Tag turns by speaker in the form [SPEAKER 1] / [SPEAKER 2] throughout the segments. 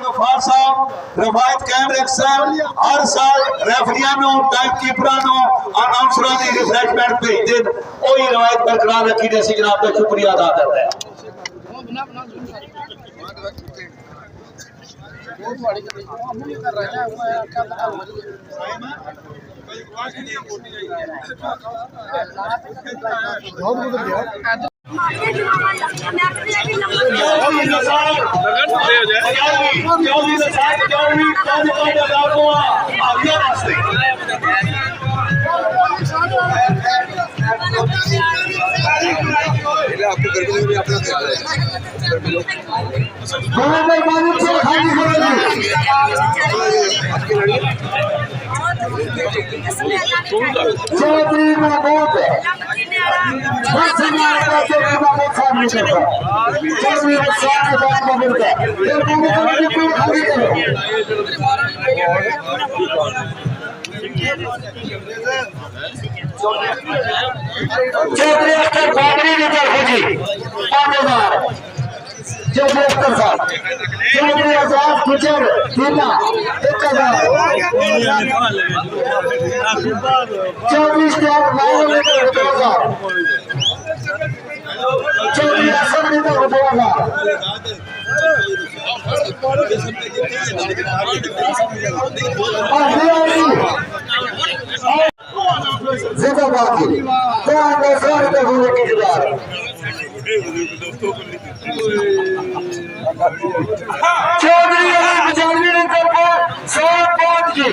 [SPEAKER 1] गफार साहब रवायत कायम रखसन हर साल रेफरियां टाइम कीपरां अनाउंसरां दी रिफ्रेशमेंट भेजते वही रवायत बरकरार रखी दे जनाब का शुक्रिया अदा करते हैं।
[SPEAKER 2] आपको गर्मी में अपना
[SPEAKER 3] चौधरी महमूद चौधरी अख्तर बाबरी की तरफ जी 5000 चौधरी अख्तर साहब चौधरी आजाद गुजर दीना 1000 चौधरी इश्तियाक भाई 2000 चौधरी हसन ने 2000 जिंदाबाद की तो आगे सारे तो होने की जुगाड़ चौधरी अली ने करके 105 की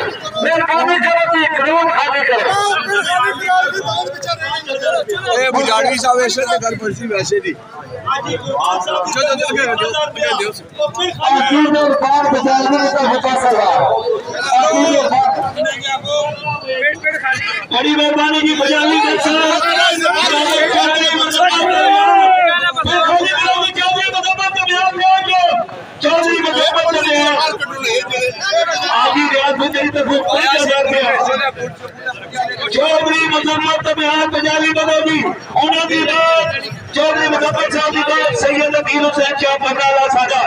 [SPEAKER 3] मेहरबानी करो कि ग्राउंड खाली करो
[SPEAKER 2] ए बुजाड़वी साहब ऐसे तो घर पड़ती वैसे नहीं
[SPEAKER 3] आखिर में बार बजाने का होता सवाल
[SPEAKER 1] बड़ी मेहरबानी की बजानी चौधरी मुजम्मत बिहार बजाली बदौली उन्होंने बात चौधरी मुजम्मत साहब की बात सैयद अकील हुसैन शाह बरनाला साजा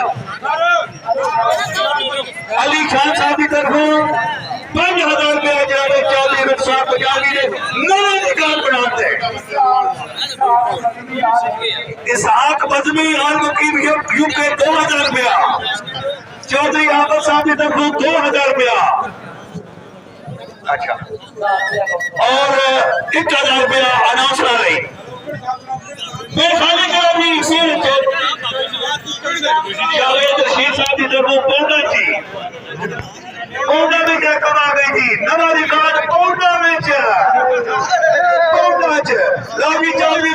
[SPEAKER 1] अली खान साहब की तरफों 5000 रुपया जनाब चौधरी रुखसार बजाली ने नया रिकॉर्ड बनाते इसहाक बज़मी आल मुकीम यूके 2000 रुपया चौधरी आबद साहब की तरफों 2000 रुपया अच्छा और 1000 रुपया अनाउंसर रही मैं खाली करानी जावेद रशीद साहब की तरफों 15 जी कोंडा में क्या कमा गई थी नवा रिकॉर्ड कोंडा में कोंडा च लागी चौधरी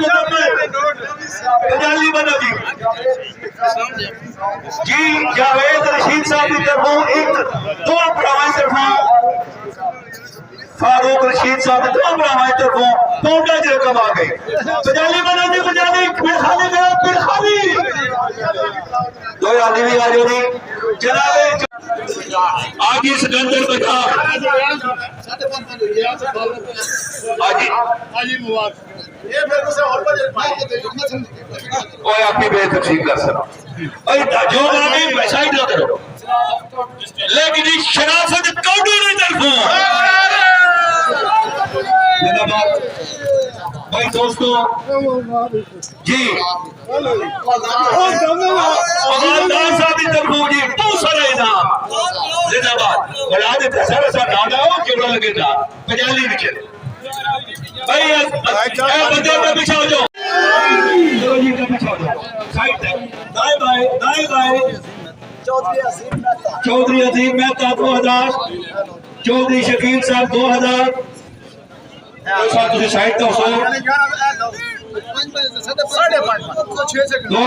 [SPEAKER 1] बजाली बना जी जावेद रशीद साहब की तरफों एक दो प्रवासी तरफों फारूक रशीद साहब दो प्रवासी तरफों कोंडा च रकम आ गई बजाली बना दी बजाली फिर खाली दो आदमी भी आ रही जनाबे आगे सिकंदर बजा अपनी बेतकसीम कर सका जो साइड ना करो लेकिन शराफत कौड़ी नहीं तरफों भाई दोस्तों जी साहब की तरफों जी बहुत सारा इनाम जिंदाबाद बड़ा देता सारा सा नादा हो क्यों लगे था बजाली विच भाई बंदे पे पीछे हो जाओ जी का पीछे हो जाओ साइड तक दाएं बाएं चौधरी अजीम मेहता 2000 चौधरी शकील साहब 2000 साइड तो सो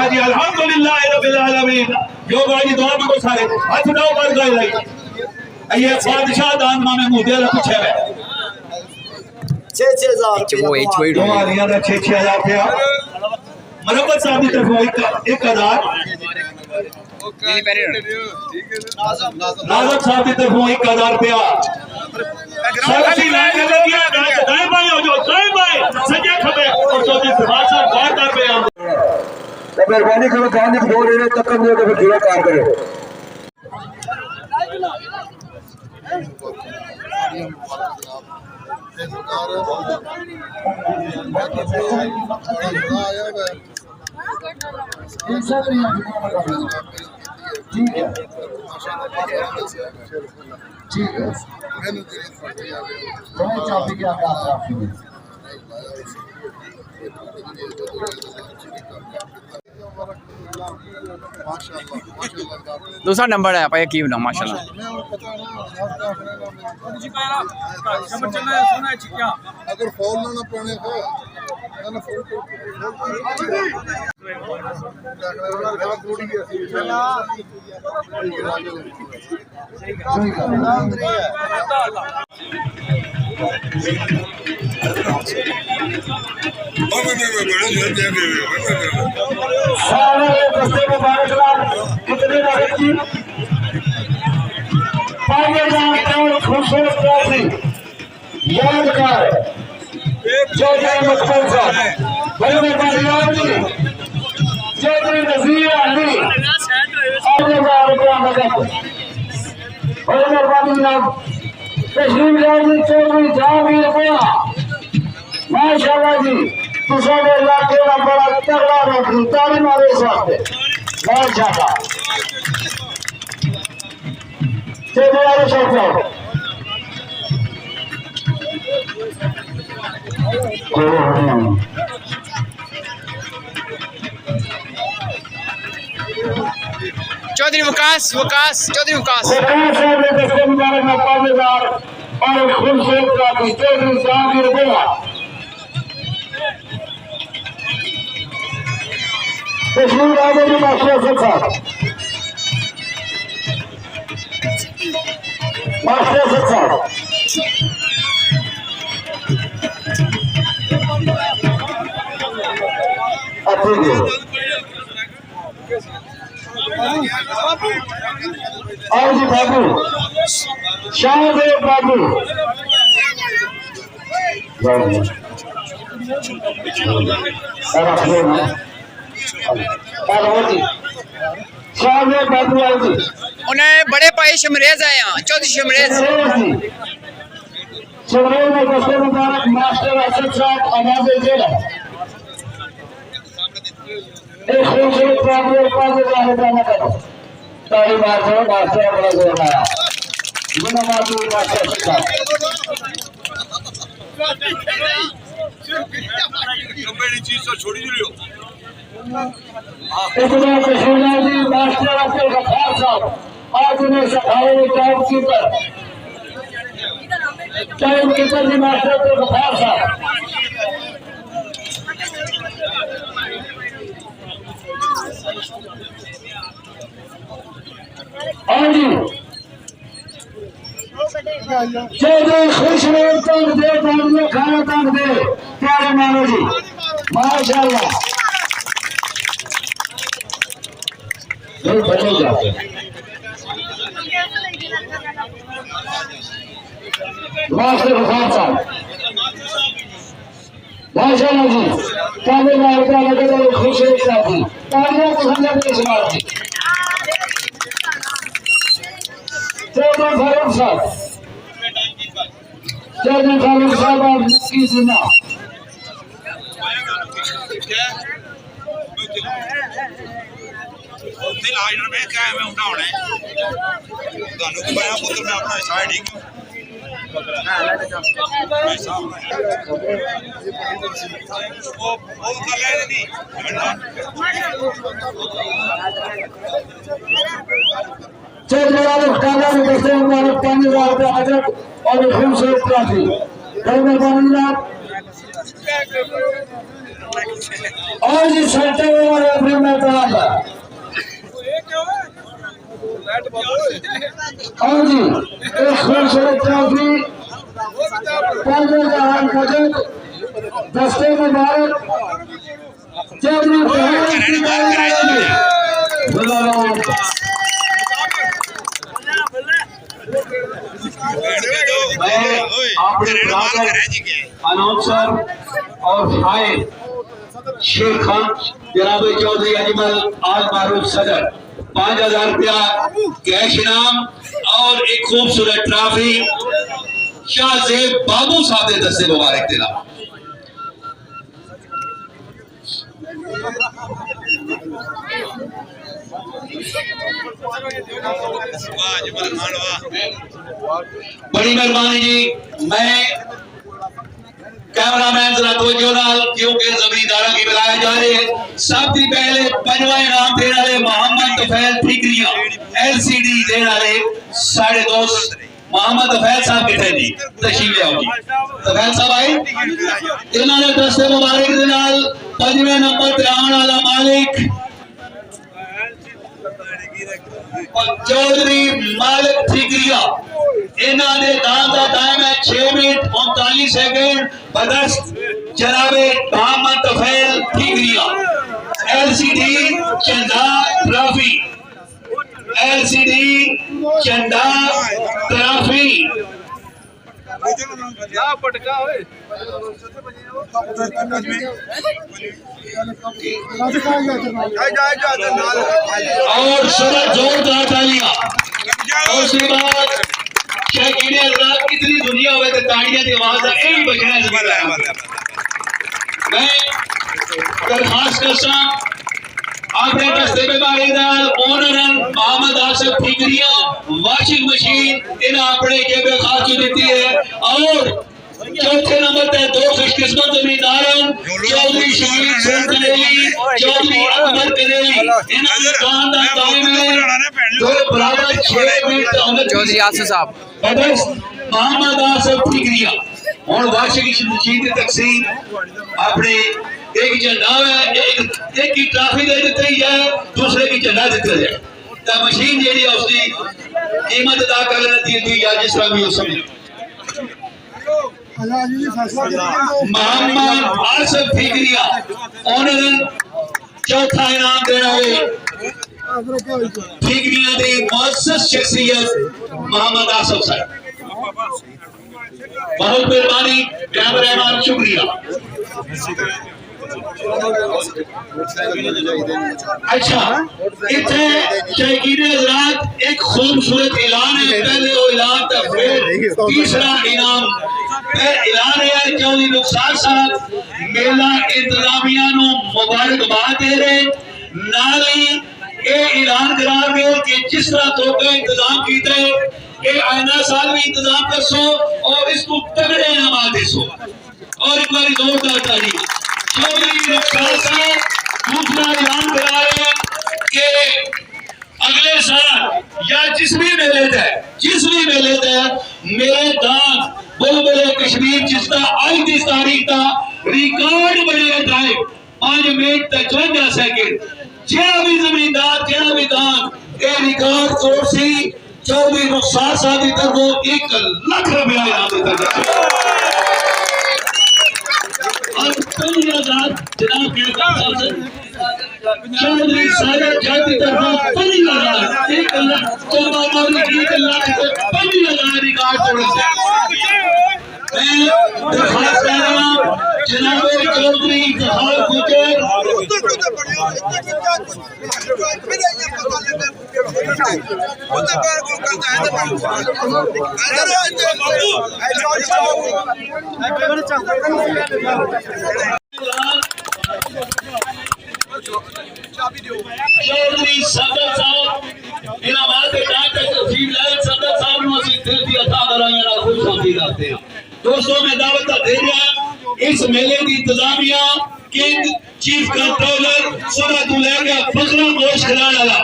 [SPEAKER 1] जी अल्हम्दुलिल्लाह रब्बिल आलमीन जो बाजी दुआ में को सारे हाथ उठाओ मर गए भाई ये बादशाह दान माने मुझे ला पूछे है
[SPEAKER 3] 6000
[SPEAKER 1] दो आदियां का 6000 रुपया मरहबत साहब की तरफ 1000 नाजम साहब की तरफ 1000 रुपया सब्जी लाके लगिया दाएं बाएं हो जाओ दाएं बाएं सजे खबे और चौधरी फवाद साहब 2000 रुपया मेहरबानी करो काम बोल रहे तक तो फिर काम करो
[SPEAKER 3] ठीक है ठीक है तुम्हें चाबी क्या काम आपकी
[SPEAKER 2] दूसरा नंबर है पाया की ना माशाल्लाह
[SPEAKER 4] अगर फॉल ना पड़ने को
[SPEAKER 3] कितने खूबसूरत यादगार चौधरी मुख्तार साहब बड़े चौधरी नजीर अली 5,000 रुपया नगद बड़ी मेहरबानी जनाब तशरीफ लाएंगे चौधरी जहांगीर रुपया माशाल्लाह जी तुसारे इलाके का बड़ा तगड़ा रोटी ताली मारे इस वास्ते माशाल्लाह चौधरी वाले साहब
[SPEAKER 2] चौधरी वकास चौधरी वकास
[SPEAKER 3] और खूबसूरत चौधरी जहांगीर रुपया तशरीफ आगे जी मास्टर साहब और जी बाबू शाहदेव बाबू शाहदेव बाबू आई जी
[SPEAKER 2] उन्हें बड़े पाए शमरेज आए हैं चौधरी शमरेज
[SPEAKER 3] शमरेज में दस्ते मुबारक मास्टर असद साहब आवाज जेल एक खूबसूरत प्राप्त पास जाने जाना करो ताली मार दो मास्टर बड़ा जोर आया बिना मातू मास्टर साहब
[SPEAKER 4] मेरी चीज तो छोड़ी लियो
[SPEAKER 3] इतना तशरीफ जी मास्टर अब्दुल गफ्फार साहब आज उन्हें सफाई टाइम कीपर जी मास्टर अब्दुल गफ्फार साहब और जी चौधरी खुशरेव तक दे तालियां खाना तक दे प्यारे मानो जी माशाल्लाह बने जाते मास्टर गफ्फार साहब माशाल्लाह जी तालियां मारता लगे तो खुशरेव साथी तालियां को समझ में सुना दी चौधरी फारूक साहब और की सुना चौधरी वाले काला में दस्ते मुबारक 5,000 रुपया अजरक और खूबसूरत ट्रॉफी और जी सल्टे वाले अपने मैदान और जी एक खूबसूरत ट्रॉफी 5,000 अजरक दस्ते मुबारक चौधरी अनाउंसर और फाइल शेख खान जनाब चौधरी अजमल आल मारूफ सदर 5,000 रुपया कैश इनाम
[SPEAKER 1] और एक खूबसूरत ट्रॉफी शाहजेब बाबू साहब के दस्ते मुबारक दिला। बड़ी मेहरबानी जी। मैं कैमरामैन जरा तवज्जो नाल, क्योंकि जमींदारा की बुलाया जा रही है। सब से पहले पंजवा इनाम देने वाले मोहम्मद तफैल ठीकरिया LCD देने वाले साढ़े दोस्त मोहम्मद तफैल साहब कितने जी तशरीफ ले आओ जी। तफैल साहब आए, इन्होंने दस्ते मुबारक दे नाल पंजवें नंबर ते आने वाला मालिक चौधरी मालिक ठीकरिया, इन्होंने दान का टाइम है 6 मिनट 39 सेकंड। बदस्त जनाबे मोहम्मद तफैल ठीकरिया LCD चंदा ट्रॉफी, LCD चंदा ट्रॉफी। और सूरज जोरदार तालियां। और उसके बाद शकीने हज़रात कितनी दुनिया हुए तो ताड़ियां की आवाज का यही बचना है। मैं दरखास्त करता अपने दस्ते में भागीदार owner Mohammad Asif Thikariya washing machine इन अपने जेबे खास दी है। और चौथे नंबर पे दो खुशकिस्मत जमींदार चौधरी शहीद हुसैन कनेली, चौधरी अकबर कनेली। इन्होंने दुकान का टाइम है दो बराबर 6 मिनट।
[SPEAKER 2] चौधरी आसिफ साहब
[SPEAKER 1] मोहम्मद आसिफ ठीकरिया और वॉशिंग मशीन की तकसीम अपने एक झंडा है, एक की ट्रॉफी दे दी है, दूसरे की झंडा दिता जाए तो मशीन जी उसकी कीमत अदा कर दी जाए जिस तरह भी उस समय। मोहम्मद आसिफ ठीकरिया ओनर चौथा इनाम देना है ठीकरिया की मुअस्सस शख्सियत मोहम्मद आसिफ साहब। बहुत मेहरबानी कैमरामैन, शुक्रिया। अच्छा इतने शकीने हज़रात एक खूबसूरत ऐलान है। पहले वो ऐलान था, फिर तीसरा इनाम ऐलान है। चौधरी रुखसार साहब मेला इंतजामिया नु मुबारकबाद दे रहे नाल ही ये ऐलान करा गए कि जिस तरह तो इंतजाम किया है आइंदा साल भी इंतजाम करसो और इसको तगड़े इनाम देसो। और एक बार जोरदार तालियां। चौधरी रुखसार साहब दूसरा ऐलान करा रहे हैं कि अगले साल या जिस भी मेले मेरे दान बुलबुले कश्मीर जिसका आज की तारीख का रिकॉर्ड बने टाइम 5 मिनट 53 सेकंड। जरा भी जमींदार जरा भी दान ये रिकॉर्ड तोड़ सी चौधरी रुखसार साहब की तरफ 1 लाख रुपया इनाम देता जाए। और कई आजाद जनाब चौधरी सागर जाति तरफ 5000 1 लाख 1 लाख 5000 रिकॉर्ड तोड़ से मैं दरखास्त कर रहा हूं जनाब चौधरी इफ्तिखार गुजर चौधरी सदर साहब इनामात के टाइम तक तस्वीर लाए सदर साहब ने उसी दिल की अता कराया खुश शांति करते हैं। दोस्तों मैं दावत दे रहा इस मेले की इंतजामिया किंग चीफ कंट्रोलर सुबह तू लेके फखरा गोश खिलाने वाला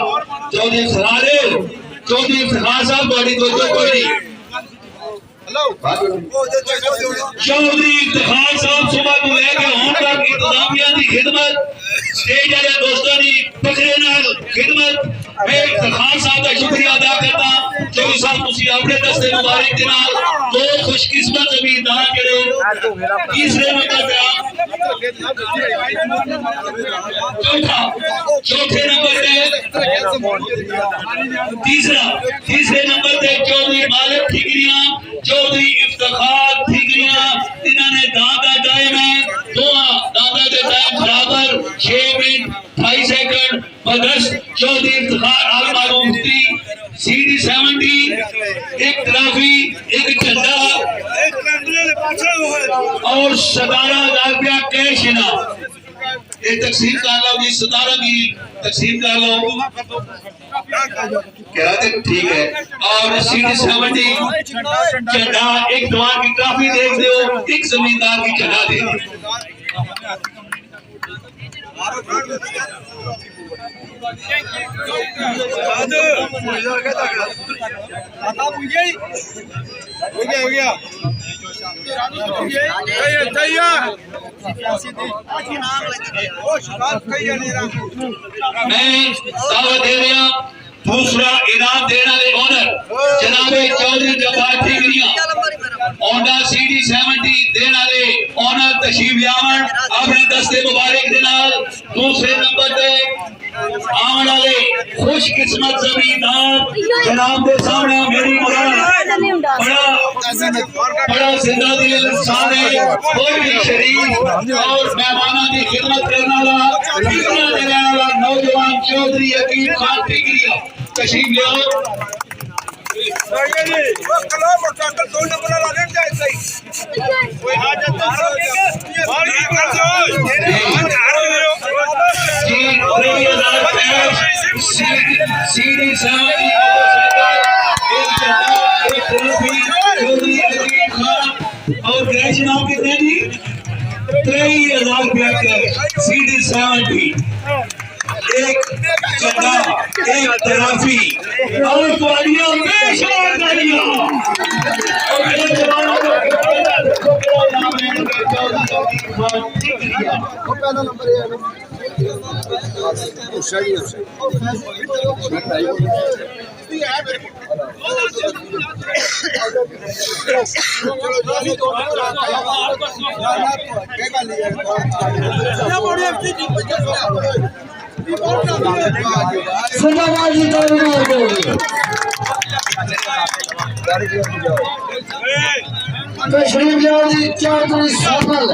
[SPEAKER 1] चौधरी सरारे चौधरी इफ्तिखार साहब बड़ी तो कोई नहीं। चौधरी इफ्तिखार साहब सुबह तू लेके होम तक इंतजामिया की खिदमत स्टेज वाले दोस्तों की फखरे नाल खिदमत मैं इफ्तिखार साहब का शुक्रिया अदा करता। चौधरी साहब तुसी अपने दस्ते मुबारक के नाल 2 खुशकिस्मत जमींदार करे तीसरे नंबर पे चौथे नंबर पे तीसरे नंबर पे चौधरी मालिक ठीकरिया चौधरी इफ्तिखार ठीकरिया इन्होंने दादा टाइम है दादा के टाइम बराबर 6 मिनट 28 सेकंड। बदस चौधरी इफ्तिखार आल मारूफ CD7 70, एक ट्रॉफी, एक झंडा और 17,000 रुपया कैश इनाम। ये तकसीम कर लो जी, 17 की तकसीम कर लो, क्या ठीक है। और CD 70 झंडा, एक दवा की ट्रॉफी देख दो, एक जमींदार की झंडा दे दो। मैं दावा दे रहा दूसरा इनाम देने वाले ओनर जनाबे चौधरी जब्बार ठीकरिया, ओंडा CD 70 देने वाले ओनर तशरीफ यावन अपने दस्ते मुबारक दे नाल। दूसरे नंबर पे आने वाले खुशकिस्मत जमींदार जनाब के सामने मेरी मुराद बड़ा जिंदा दिल इंसान है, कोई भी शरीफ और मेहमानों की खिदमत करने वाला नौजवान चौधरी यकीन खान ठीकरिया तशरीफ ले आओ। CD 70 और कैश नाम कितने जी? 23,000 रुपया कैश। CD 70 एक झंडा, एक ट्रॉफी और तालियां बेशुमार तालियां।
[SPEAKER 2] पहला नंबर है
[SPEAKER 3] सदाबाजी तशरीफ लियाओ जी। चौधरी सामल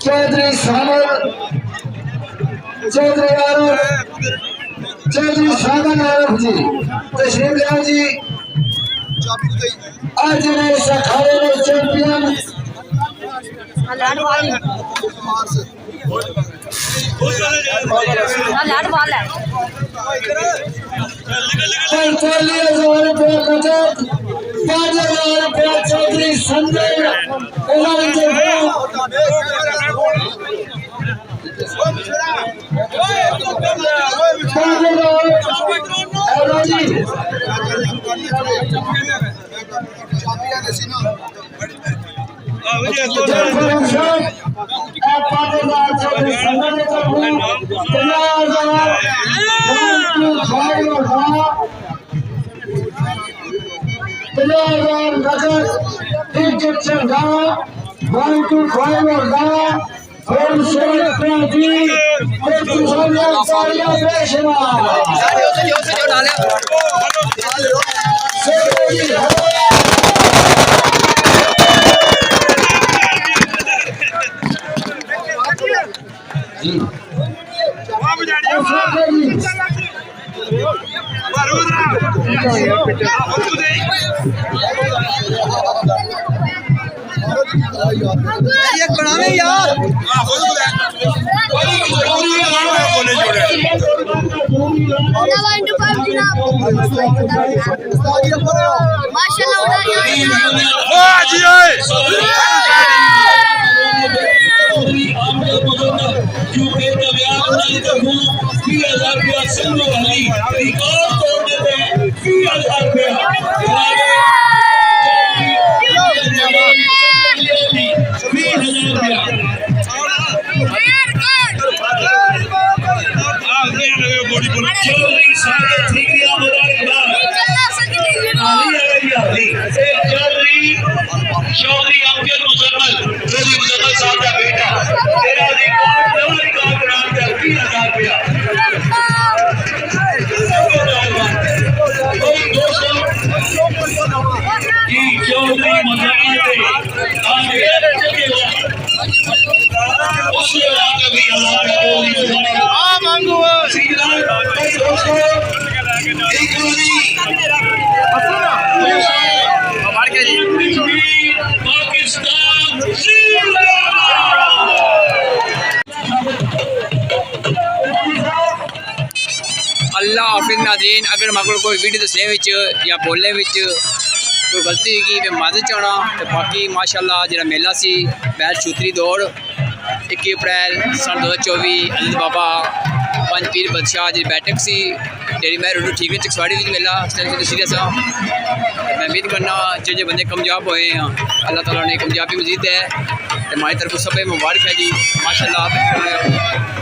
[SPEAKER 3] चौधरी सामल चौधरी आरोप चौधरी सामल आरोप जी तशरीफ लियाओ जी। आज ने इस अखाड़े में चैंपियन चौधरी संजय चौधरी अब्दुल मुजम्मल साहब का बेटा तेरा रिकॉर्ड बना के 30,000 रुपया जी चौधरी मुजम्मल उसके बाद कभी
[SPEAKER 5] अल्लाह हाफिज नाज़रीन, अगर मेरे को कोई वीडियो दस्सने विच या बोलने विच कोई गलती होगी मैं माजर चाहना। तो बाकी माशाअल्लाह जो मेला सी बैल छूतरी दौड़ 21 अप्रैल सन 2024 अजीत बाबा पंज पीर बदशाह जी बैठक सी तेरी मैं रोड ठीक है चकसवाड़ी मेला सीरियस हाँ। मैं उम्मीद करना जो बंदे कामयाब होए हैं अल्लाह ताला ने कामयाबी मजीद है। हमारी तरफ सब मुबारक है जी माशाअल्लाह।